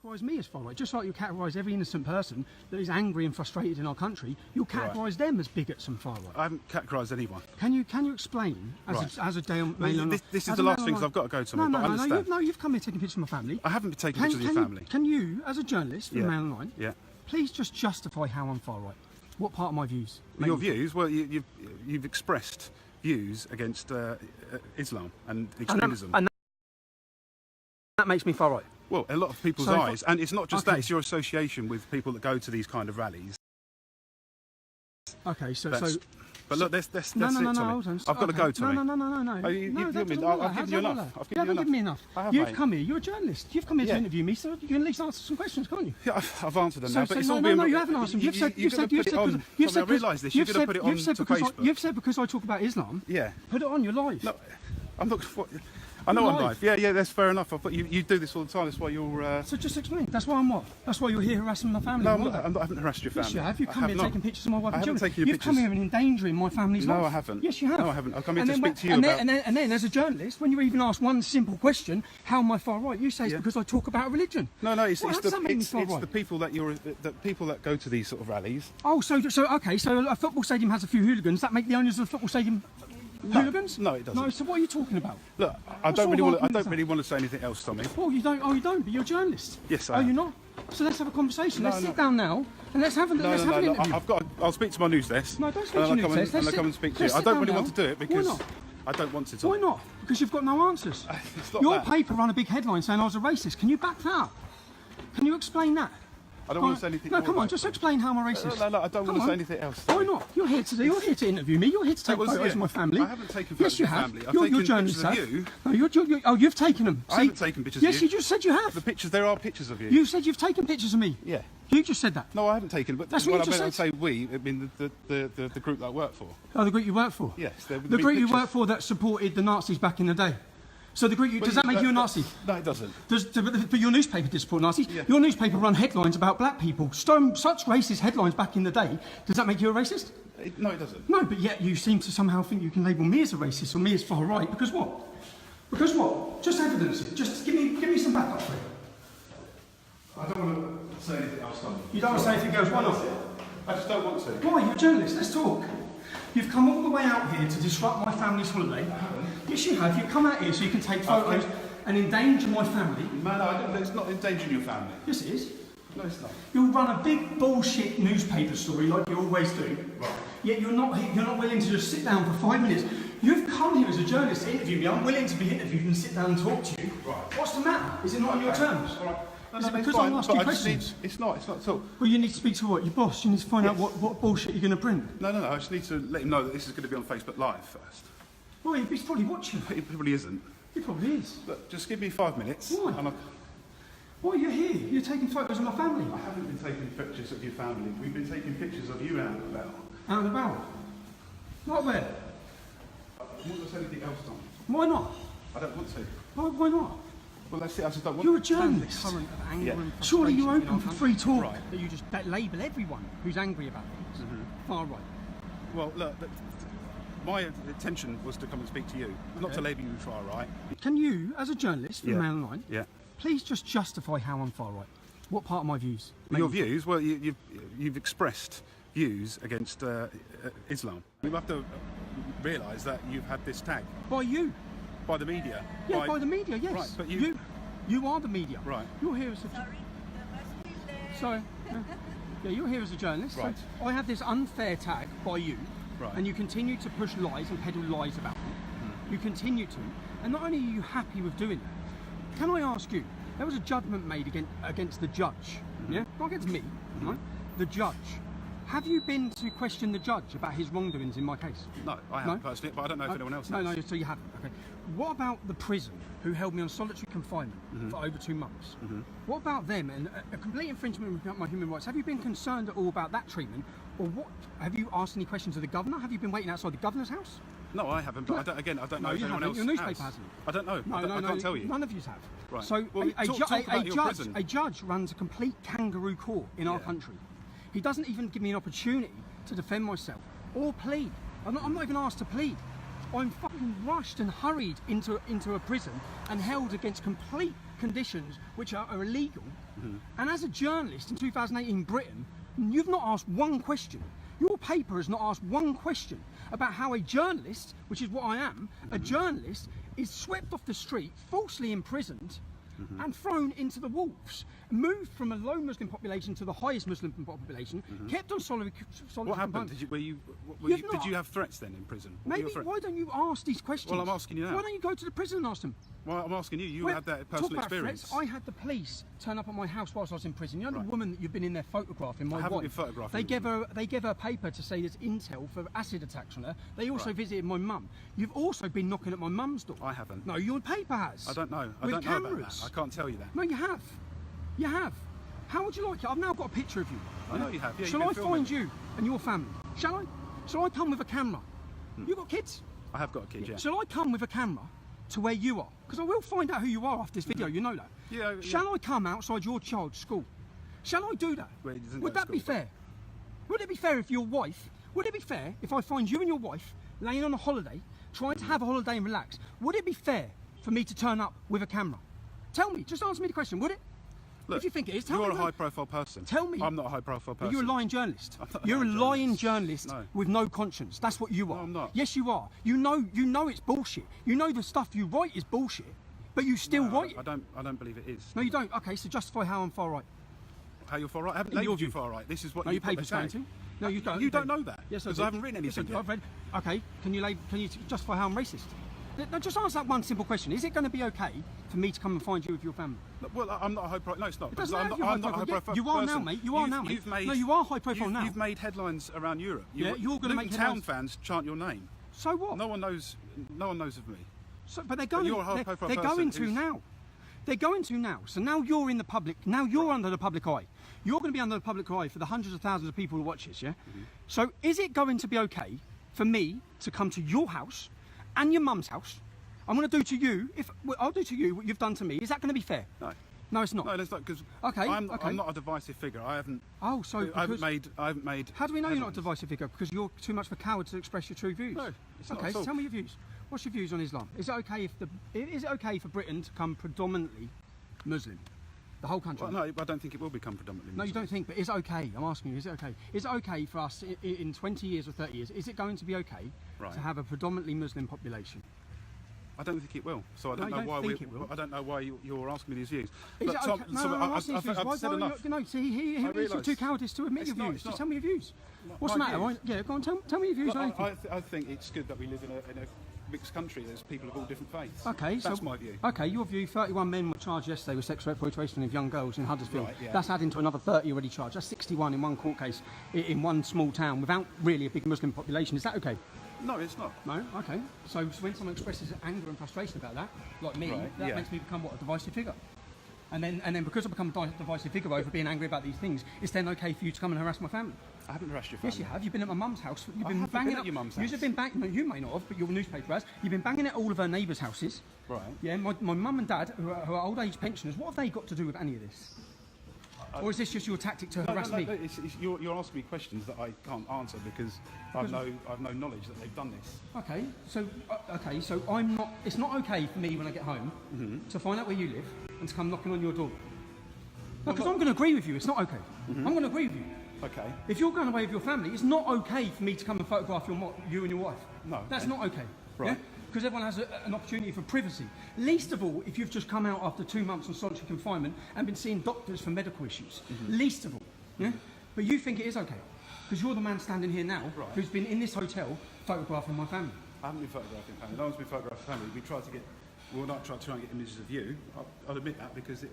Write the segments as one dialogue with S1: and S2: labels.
S1: categorise me as far right, just like you categorise every innocent person that is angry and frustrated in our country. You'll categorise them as bigots and far right.
S2: I haven't categorised anyone.
S1: Can you explain as a Daily Mail?
S2: This is the last thing, because I've got to go to.
S1: No, you've come here taking pictures of my family.
S2: I haven't been taking pictures of your family.
S1: Can you, as a journalist for Mail Online,
S2: please
S1: just justify how I'm far right? What part of my views?
S2: Your views? Well, you've expressed views against Islam and extremism.
S1: And that makes me far right.
S2: Well, a lot of people's eyes, and it's not just that; it's your association with people that go to these kind of rallies.
S1: Okay,
S2: but look, that's it, Tommy. I've got to go, Tommy.
S1: No.
S2: You've given me enough.
S1: You haven't given me enough. You've come here. You're a journalist. You've come here to interview me, so you can at least answer some questions, can't you?
S2: Yeah, I've answered them now, but it's all
S1: no, you haven't answered them. You've said,
S2: I realise this. You're going to put it on to Facebook.
S1: You've said because I talk about Islam.
S2: Yeah.
S1: Put it on. You're live.
S2: No, I'm not. I know I'm live. Yeah, that's fair enough. But you do this all the time. That's why you're.
S1: So just explain. That's why I'm what? That's why you're here harassing my family.
S2: No, I haven't harassed your family.
S1: Yes, you have. You've come here taking pictures of my wife and children.
S2: I haven't taken your pictures.
S1: You've come here and endangering my family's life.
S2: No, I haven't.
S1: Yes, you have.
S2: No, I haven't. I've come here to speak to you about.
S1: And then, as a journalist, when you even ask one simple question, how am I far right? You say it's because I talk about religion.
S2: No, it's
S1: the
S2: people that go to these sort of rallies.
S1: Oh, so a football stadium has a few hooligans. That make the owners of the football stadium hooligans?
S2: No, it doesn't.
S1: No, so what are you talking about?
S2: Look, I don't really want to say anything else, Tommy.
S1: Oh, you don't. Oh, you don't. But you're a journalist.
S2: Yes, I am.
S1: Oh, you're not. So let's have a conversation. Let's sit down now and let's have an interview.
S2: I'll speak to my news desk.
S1: No, don't speak to your news desk.
S2: I'll come and speak to you. I don't really want to do it because I don't want to.
S1: Why not? Because you've got no answers. Your paper ran a big headline saying I was a racist. Can you back that up? Can you explain that?
S2: I don't want to say anything.
S1: No, come on, just explain how I'm a racist.
S2: No, I don't want to say anything else.
S1: Why not? You're here to interview me. You're here to take photos of my family.
S2: I haven't taken photos of your family. I've
S1: taken
S2: pictures of you.
S1: No, you've taken them.
S2: I haven't taken pictures of you.
S1: Yes, you just said you have.
S2: The pictures, there are pictures of you.
S1: You said you've taken pictures of me.
S2: Yeah.
S1: You just said that.
S2: No, I haven't taken. But
S1: that's what you just said.
S2: Say we. I mean the group that I work for.
S1: Oh, the group you work for.
S2: Yes.
S1: The group you work for that supported the Nazis back in the day. So the group does that make you a Nazi?
S2: No, it doesn't.
S1: But your newspaper did support Nazis.
S2: Yeah.
S1: Your newspaper run headlines about black people. Such racist headlines back in the day. Does that make you a racist?
S2: No, it doesn't.
S1: No, but yet you seem to somehow think you can label me as a racist or me as far right. Because what? Because what? Just evidence it. Just give me some backup for it.
S2: I don't want to say anything else, Tom.
S1: You don't want to say anything else? Why not?
S2: I just don't want to.
S1: Why? You're a journalist. Let's talk. You've come all the way out here to disrupt my family's holiday. Yes, you have. You've come out here so you can take photos and endanger my family.
S2: No, it's not endangering your family.
S1: Yes, it is.
S2: No, it's not.
S1: You'll run a big bullshit newspaper story like you always do.
S2: Right.
S1: Yet you're not willing to just sit down for 5 minutes. You've come here as a journalist to interview me. I'm willing to be interviewed and sit down and talk to you.
S2: Right.
S1: What's the matter? Is it not on your terms?
S2: All right.
S1: Is it because I'm asking questions?
S2: It's not at all.
S1: Well, you need to speak to what? Your boss? You need to find out what bullshit you're going to print?
S2: No, I just need to let him know that this is going to be on Facebook Live first.
S1: Well, he's probably watching.
S2: He probably isn't.
S1: He probably is.
S2: Look, just give me 5 minutes.
S1: Why? Why are you here? You're taking photos of my family.
S2: I haven't been taking pictures of your family. We've been taking pictures of you out and about.
S1: Out and about? Not where?
S2: I don't want to say anything else, Tom.
S1: Why not?
S2: I don't want to.
S1: Why not?
S2: Well, that's it. I just don't want.
S1: You're a journalist.
S3: Current of anger and
S1: surely you're open for free talk.
S3: Right, but you just label everyone who's angry about things far right.
S2: Well, look, my intention was to come and speak to you, not to label you far right.
S1: Can you, as a journalist for Mail Online,
S2: please
S1: just justify how I'm far right? What part of my views?
S2: Your views? Well, you've expressed views against Islam. We have to realise that you've had this tag.
S1: By you?
S2: By the media.
S1: Yeah, by the media, yes.
S2: Right, but
S1: you are the media.
S2: Right.
S1: You're here as a... Sorry. Yeah, you're here as a journalist.
S2: Right.
S1: So I have this unfair tag by you.
S2: Right.
S1: And you continue to push lies and peddle lies about me. You continue to. And not only are you happy with doing that, can I ask you, there was a judgment made against the judge. Yeah? Not against me, right? The judge. Have you been to question the judge about his wrongdoings in my case?
S2: No, I haven't personally, but I don't know if anyone else has.
S1: No, so you haven't. Okay. What about the prison who held me on solitary confinement for over 2 months? What about them and a complete infringement of my human rights? Have you been concerned at all about that treatment? Or what? Have you asked any questions of the governor? Have you been waiting outside the governor's house?
S2: No, I haven't, but I don't know if anyone else
S1: Your newspaper
S2: has.
S1: hasn't.
S2: I don't know. I can't tell you.
S1: None of you have.
S2: Right.
S1: So
S2: well,
S1: a judge runs a complete kangaroo court in our country. He doesn't even give me an opportunity to defend myself or plead. I'm not even asked to plead. I'm fucking rushed and hurried into a prison and held against complete conditions which are illegal And as a journalist in 2018 Britain, you've not asked one question. Your paper has not asked one question about how a journalist, which is what I am, a journalist is swept off the street, falsely imprisoned, and thrown into the wolves, moved from a low Muslim population to the highest Muslim population, kept on solitary
S2: What happened?
S1: confinement.
S2: Did you have threats then in prison? What were
S1: Maybe
S2: your threats?
S1: why don't you ask these questions?
S2: Well, I'm asking you now.
S1: Why don't you go to the prison and ask them?
S2: Well, I'm asking you. You
S1: Well,
S2: had that
S1: talk
S2: personal
S1: about
S2: experience.
S1: threats. I had the police turn up at my house whilst I was in prison. You know
S2: Right.
S1: the woman that you've been in there photographing, my
S2: I haven't
S1: wife.
S2: been photographing
S1: They
S2: the
S1: gave her a paper to say there's intel for acid attacks on her. They also
S2: Right.
S1: visited my mum. You've also been knocking at my mum's door.
S2: I haven't.
S1: No, your paper has.
S2: I don't know. I
S1: With
S2: don't know about
S1: cameras.
S2: that. I can't tell you that.
S1: No, you have. You have. How would you like it? I've now got a picture of you.
S2: I know you have. Yeah,
S1: Shall
S2: you've
S1: I
S2: been filming
S1: find
S2: me.
S1: you and your family? Shall I? Shall I come with a camera? You got kids?
S2: I have got a kid. Yeah.
S1: Shall I come with a camera to where you are? Because I will find out who you are after this video, you know that.
S2: Yeah, yeah.
S1: Shall I come outside your child's school? Shall I do that?
S2: Well, he doesn't
S1: Would
S2: go to
S1: that be
S2: school, but-
S1: fair? Would it be fair if your wife, would it be fair if I find you and your wife laying on a holiday, trying to have a holiday and relax? Would it be fair for me to turn up with a camera? Tell me, just answer me the question, would it?
S2: Look,
S1: if you think it is, tell
S2: you're
S1: me.
S2: a high-profile person.
S1: Tell me.
S2: I'm not a high-profile person.
S1: But you're a lying journalist.
S2: I'm not a
S1: You're a
S2: lying
S1: lying
S2: journalist.
S1: journalist
S2: No.
S1: with no conscience. That's what you are.
S2: No, I'm not.
S1: Yes, you are. You know it's bullshit. You know the stuff you write is bullshit, but you still
S2: No,
S1: write it.
S2: I don't believe it is.
S1: No, you don't. Okay, so justify how I'm far right.
S2: How you're far right? I haven't
S1: In your
S2: labelled you
S1: view.
S2: far right. This is what
S1: No,
S2: you
S1: your paper's going to. No, you don't.
S2: You don't know that.
S1: Yes,
S2: because
S1: do.
S2: I haven't written
S1: Yes, I
S2: anything
S1: do.
S2: yet.
S1: I've read. Okay, can you justify how I'm racist? No, just answer that one simple question. Is it going to be okay for me to come and find you with your family?
S2: Well, I'm not a high profile. No, it's not.
S1: It doesn't
S2: because
S1: matter if
S2: I'm
S1: you're
S2: not a
S1: high
S2: high
S1: profile.
S2: profile.
S1: You are now,
S2: person.
S1: mate. You are now, mate.
S2: You've made,
S1: No, you are high profile now.
S2: You've made headlines around Europe.
S1: Yeah, you're gonna make
S2: Luton
S1: headlines.
S2: Town fans chant your name.
S1: So what?
S2: No one knows. No one knows of me.
S1: So, but they're going.
S2: you're a high-profile
S1: they're
S2: person
S1: going to
S2: who's-
S1: now. They're going to now. So now you're in the public. Now you're under the public eye. You're going to be under the public eye for the hundreds of thousands of people who watch this. Yeah. So is it going to be okay for me to come to your house and your mum's house? I'm going to do to you. I'll do to you what you've done to me. Is that going to be fair?
S2: No.
S1: No, it's not.
S2: No, that's not because
S1: Okay,
S2: I'm
S1: okay.
S2: not a divisive figure. I haven't.
S1: Oh, so
S2: I haven't
S1: because-
S2: made.
S1: How do we know you're not a
S2: headlines.
S1: divisive figure? Because you're too much of a coward to express your true views.
S2: No, it's not
S1: Okay,
S2: at
S1: so
S2: all.
S1: tell me your views. What's your views on Islam? Is it okay for Britain to come predominantly Muslim? The whole country?
S2: Well, no, I don't think it will become predominantly.
S1: No, you
S2: Muslim.
S1: don't think, but is it okay? I'm asking you, is it okay? Is it okay for us in 20 years or 30 years, is it going to be okay
S2: Right.
S1: to have a predominantly Muslim population?
S2: I don't think it will. So I
S1: No,
S2: don't
S1: you
S2: know
S1: don't
S2: why
S1: think it will?
S2: I don't know why you're asking me these views.
S1: Is
S2: Look,
S1: it
S2: Tom,
S1: okay? No,
S2: so
S1: I'm asking you
S2: I've
S1: views.
S2: said enough.
S1: No, see, he's too
S2: realise.
S1: cowardice to admit
S2: It's
S1: your
S2: not-
S1: views.
S2: it's
S1: Just
S2: not-
S1: tell me your views. What's the
S2: my
S1: matter?
S2: views.
S1: Yeah, go on, tell me your views
S2: Look,
S1: on anything.
S2: I think it's good that we live in a mixed country. There's people of all different faiths.
S1: Okay,
S2: That's
S1: so
S2: my view.
S1: Okay, your view. 31 men were charged yesterday with sexual exploitation of young girls in Huddersfield.
S2: Right, yeah.
S1: That's adding to another 30 already charged. That's 61 in one court case in one small town without really a big Muslim population. Is that okay?
S2: No, it's not.
S1: No. Okay. So when someone expresses anger and frustration about that, like me,
S2: Right,
S1: that
S2: yeah.
S1: makes me become what, a divisive figure. And then because I become a divisive figure over being angry about these things, it's then okay for you to come and harass my family.
S2: I haven't harassed your family.
S1: Yes, you have. You've been at my mum's house. You've
S2: I
S1: been
S2: haven't
S1: banging
S2: been at
S1: up
S2: your mum's
S1: You've
S2: house.
S1: been bang. No, you may not have, but your newspaper has. You've been banging at all of her neighbours' houses.
S2: Right.
S1: Yeah, my mum and dad, who are old age pensioners, what have they got to do with any of this? Or is this just your tactic to harass me?
S2: You're asking me questions that I can't answer because I've no knowledge that they've done this.
S1: Okay, so I'm not. It's not okay for me when I get home to find out where you live and to come knocking on your door. No, because I'm going to agree with you. It's not okay. I'm going to agree with you.
S2: Okay.
S1: If you're going away with your family, it's not okay for me to come and photograph you and your wife.
S2: No.
S1: That's not okay.
S2: Right.
S1: Because everyone has an opportunity for privacy. Least of all, if you've just come out after 2 months on solitary confinement and been seeing doctors for medical issues. Least of all. Yeah. But you think it is okay because you're the man standing here now
S2: Right.
S1: who's been in this hotel photographing my family.
S2: I haven't been photographing family. No one's been photographing family. We tried to get. We'll not try and get images of you. I'll admit that because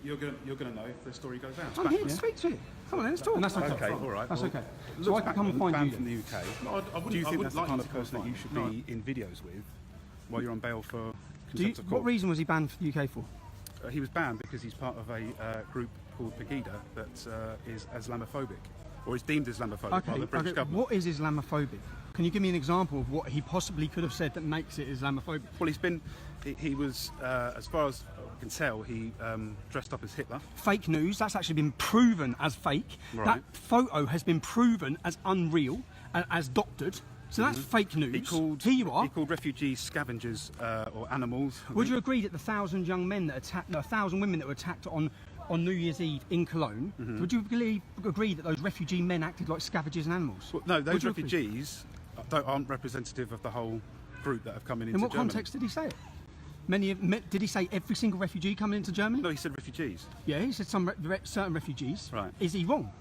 S2: you're going to know if the story goes out.
S1: I'm here to speak to you. Come on, then, let's talk. And that's okay.
S2: Okay, all right.
S1: That's
S2: well,
S1: okay. So I can come and find
S2: banned
S1: you.
S2: from
S1: then.
S2: the UK.
S4: No, I wouldn't-
S2: Do you
S4: I
S2: think
S4: wouldn't
S2: that's the
S4: like
S2: kind
S4: you
S2: of
S4: to come
S2: person that
S4: and
S2: you should
S4: find-
S2: be in videos with while you're on bail for
S1: Do you,
S2: contempt of
S1: what
S2: court?
S1: reason was he banned from the UK for?
S2: He was banned because he's part of a group called Pegida that is Islamophobic, or is deemed Islamophobic by the British government.
S1: What is Islamophobic? Can you give me an example of what he possibly could have said that makes it Islamophobic?
S2: Well, he was, as far as I can tell, he dressed up as Hitler.
S1: Fake news, that's actually been proven as fake.
S2: Right.
S1: That photo has been proven as unreal, as doctored. So that's fake news. Here you are.
S2: He called refugees scavengers or animals. I
S1: Would
S2: think.
S1: you agree that the 1,000 young men that attacked, no, 1,000 women that were attacked on on New Year's Eve in Cologne, would you agree that those refugee men acted like scavengers and animals?
S2: Well, no,
S1: Would
S2: those
S1: you agree?
S2: refugees aren't representative of the whole group that have come into
S1: In what
S2: Germany.
S1: context did he say it? Did he say every single refugee coming into Germany?
S2: No, he said refugees.
S1: Yeah, he said some certain refugees.
S2: Right.
S1: Is he wrong?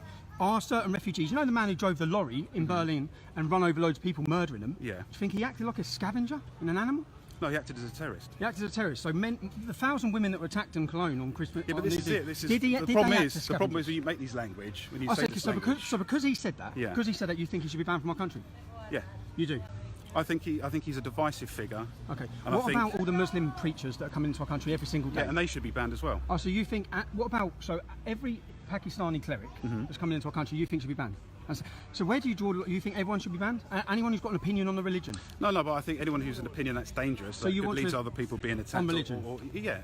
S1: Are certain refugees, you know the man who drove the lorry in Berlin and run over loads of people, murdering them?
S2: Yeah.
S1: Do you think he acted like a scavenger and an animal?
S2: No, he acted as a terrorist.
S1: He acted as a terrorist. So the 1,000 women that were attacked in Cologne on Christmas.
S2: Yeah, but
S1: on
S2: this is
S1: New
S2: it.
S1: Year's
S2: This
S1: Eve,
S2: is
S1: did he,
S2: the
S1: did
S2: problem.
S1: they act
S2: Is
S1: as
S2: the problem is
S1: scavengers?
S2: when you make these language when you
S1: I
S2: say
S1: said,
S2: this
S1: so
S2: language.
S1: because he said that,
S2: Yeah.
S1: because he said that, you think he should be banned from our country?
S2: Yeah,
S1: You do.
S2: I think he's a divisive figure.
S1: Okay.
S2: And I
S1: What
S2: think-
S1: about all the Muslim preachers that are coming into our country every single day?
S2: Yeah, and they should be banned as well.
S1: Oh, so you think? What about every Pakistani cleric that's coming into our country? You think should be banned? So where do you draw? You think everyone should be banned? Anyone who's got an opinion on the religion?
S2: No, but I think anyone who's an opinion that's dangerous,
S1: So
S2: that
S1: you
S2: could
S1: want
S2: lead
S1: to-
S2: to other people being attacked,
S1: on religion?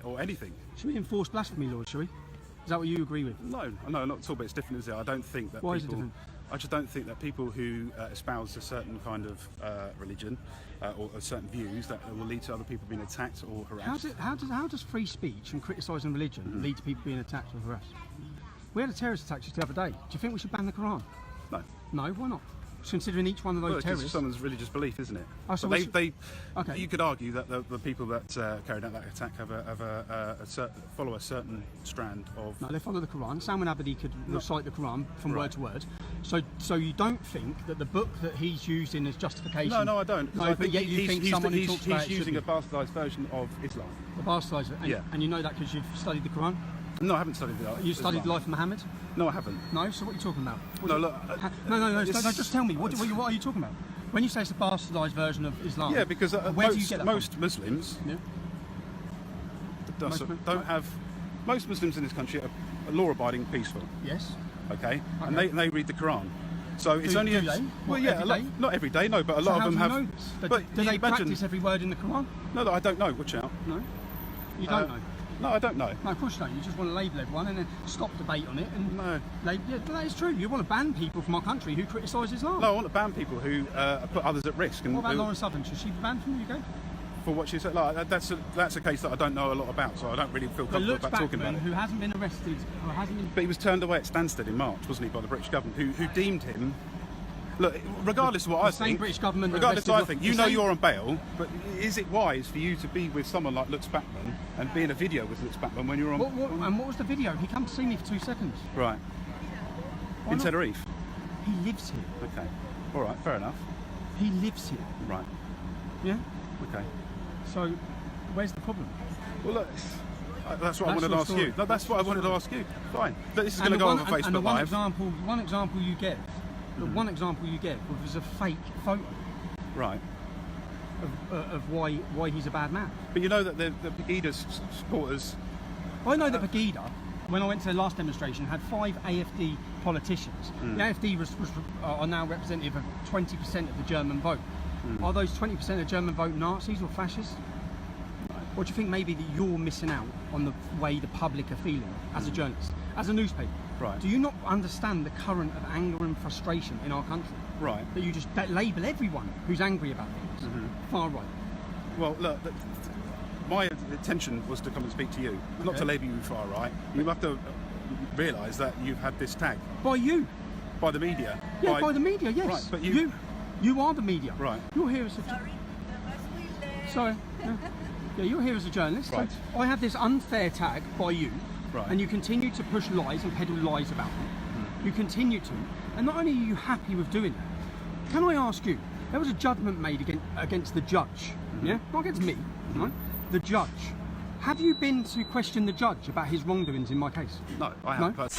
S2: or anything.
S1: Should we enforce blasphemy laws? Shall we? Is that what you agree with?
S2: No, not at all. But it's different, is it? I don't think that
S1: Why is it
S2: people.
S1: different?
S2: I just don't think that people who espouse a certain kind of religion or certain views that will lead to other people being attacked or harassed.
S1: How does free speech and criticising religion lead to people being attacked or harassed? We had a terrorist attack just the other day. Do you think we should ban the Quran?
S2: No.
S1: No, why not? Considering each one of those
S2: Well, it's
S1: terrorists.
S2: someone's religious belief, isn't it?
S1: Oh, so
S2: But
S1: we should- Okay.
S2: You could argue that the people that carried out that attack follow a certain strand of.
S1: No, they follow the Quran. Salman Abedi could recite the Quran from word to word. So you don't think that the book that he's using as justification?
S2: No, I don't. 'cause
S1: No,
S2: I
S1: but
S2: think
S1: yet you think someone who talks about it
S2: he's using a
S1: should
S2: bastardised version of Islam.
S1: be. The bastardised, and,
S2: Yeah.
S1: and you know that because you've studied the Quran.
S2: No, I haven't studied that.
S1: You studied the life of Muhammad.
S2: No, I haven't.
S1: No, so what are you talking about?
S2: No, look.
S1: No,
S2: this-
S1: just tell me. What are you talking about? When you say it's a bastardised version of Islam.
S2: Yeah, because
S1: where do you get that
S2: most Muslims
S1: from? Yeah.
S2: don't have. Most Muslims in this country are law-abiding, peaceful.
S1: Yes.
S2: Okay, and
S1: Okay.
S2: they read the Quran. So it's
S1: Do-
S2: only
S1: do
S2: a,
S1: they?
S2: well,
S1: What,
S2: yeah,
S1: every
S2: a lot,
S1: day?
S2: not every day, no, but a
S1: So
S2: lot
S1: how
S2: of them
S1: do you
S2: have.
S1: know this?
S2: But
S1: Do they
S2: imagine,
S1: practice every word in the Quran?
S2: No, I don't know. Watch out.
S1: No. You don't know.
S2: No, I don't know.
S1: No, of course you don't. You just want to label everyone and then stop debate on it. And
S2: No.
S1: yeah, but that is true. You want to ban people from our country who criticise Islam.
S2: No, I want to ban people who put others at risk. And
S1: What about
S2: who-
S1: Lauren Southern? Should she be banned from the UK?
S2: for what she said? Like, that's a case that I don't know a lot about, so I don't really feel
S1: But
S2: comfortable
S1: Lutz
S2: about talking about
S1: Backman,
S2: it.
S1: who hasn't been arrested, or hasn't been.
S2: But he was turned away at Stansted in March, wasn't he, by the British government, who deemed him. Look, regardless of what I
S1: same
S2: think,
S1: British government that
S2: regardless of what I
S1: arrested-
S2: think, you
S1: the
S2: know
S1: same-
S2: you're on bail, but is it wise for you to be with someone like Lutz Backman and be in a video with Lutz Backman when you're on?
S1: And what was the video? He came to see me for 2 seconds.
S2: Right.
S1: Why
S2: In
S1: not?
S2: Tenerife.
S1: He lives here.
S2: Okay. All right. Fair enough.
S1: He lives here.
S2: Right.
S1: Yeah.
S2: Okay.
S1: So, where's the problem?
S2: Well, look. That's what I
S1: That's
S2: wanted to
S1: your
S2: ask
S1: story.
S2: you. No, that's what I wanted to ask you. Fine. But this is going
S1: And
S2: to
S1: the
S2: go
S1: one-
S2: over
S1: and
S2: Facebook
S1: the one
S2: Live.
S1: example you gave, the one example you gave was a fake photo
S2: Right.
S1: of why he's a bad man.
S2: But you know that the Pegida supporters.
S1: I know that Pegida, when I went to the last demonstration, had 5 AFD politicians. The AFD are now representative of 20% of the German vote. Are those 20% of the German vote Nazis or fascists? Or do you think maybe that you're missing out on the way the public are feeling as a journalist, as a newspaper?
S2: Right.
S1: Do you not understand the current of anger and frustration in our country?
S2: Right.
S1: That you just label everyone who's angry about things. Far right.
S2: Well, look. My intention was to come and speak to you, not to
S1: Okay.
S2: label you far right. You have to realise that you've had this tag
S1: By you.
S2: by the media.
S1: Yeah, by the media, yes.
S2: Right, but
S1: you are the media.
S2: Right.
S1: You're here as a sorry. Yeah, you're here as a journalist.
S2: Right.
S1: So I have this unfair tag by you,
S2: Right.
S1: and you continue to push lies and peddle lies about me. You continue to, and not only are you happy with doing that, can I ask you? There was a judgment made against the judge, yeah, not against me, right? The judge. Have you been to question the judge about his wrongdoings in my case?
S2: No, I
S1: No?
S2: haven't.